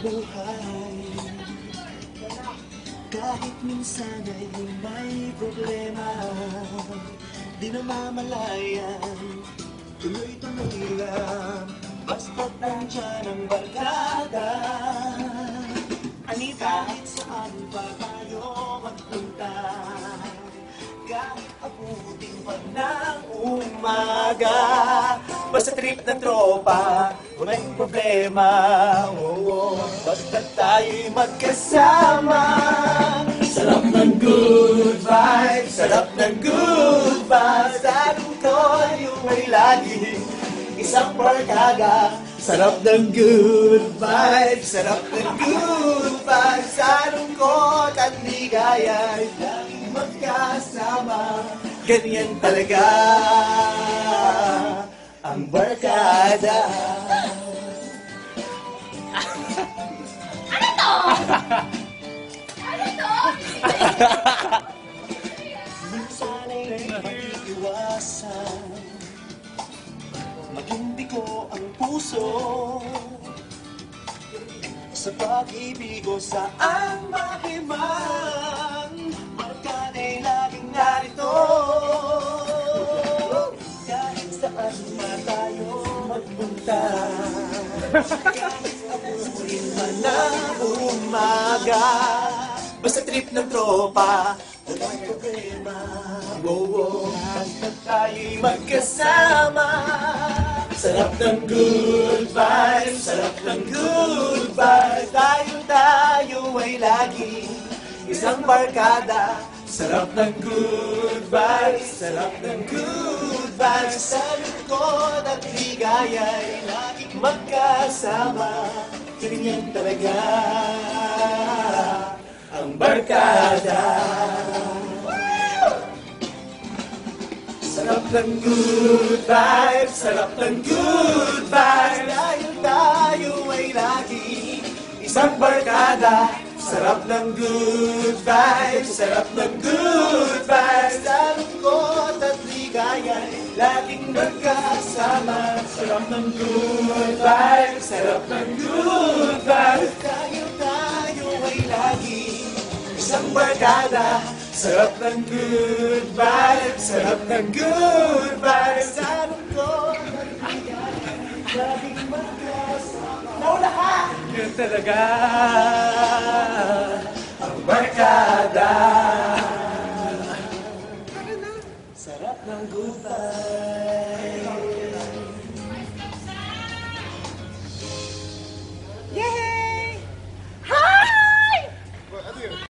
buhay. Kahit minsan ay may problema, di namamalayan, tuloy-tuloy lang, basta't nandyan ang barkada. Kahit saan pa tayo magpunta, kahit abutin pa ng umaga, basta trip ng tropa, may problema, basta tayo'y magkasama. Sarap ng good vibes, sarap ng good vibes, sa lungkot yung may lagi isang barkada. Sarap ng good vibes, sarap ng good vibes, sa lungkot at ligaya, laging magkasama. Ganyan talaga ang barkada. Ano to? Ano to? Minsan ay maiiwasan, maging bigo ang puso sa pag-ibig o saan makiman. Barkada'y laging narito, kahit saan pa tayo magpunta, kahit abutin man ng umaga, basta trip ng tropa, walang problema. Basta tayo'y magkasama. Sarap ng good vibes, sarap ng good vibes, tayo ay lagi isang barkada. Sarap ng good vibes, sarap ng good vibes, sa lungkot at ligaya'y laging magkasama. Ganyan talaga ang barkada. Sarap ng good vibes, sarap ng good vibes, dahil tayo ay lagi isang barkada. Sarap ng good vibes, sarap ng good vibes, sa lungkot at ligaya'y laging magkasama. Sarap ng good vibes, sarap ng good vibes, dahil tayo ay lagi isang barkada. Sarap ng good vibes, sarap ng good vibes, sa lungkot at ligaya'y laging magkasama. Nauna ka! Yun talaga ang barkada. Sarap ng good vibes.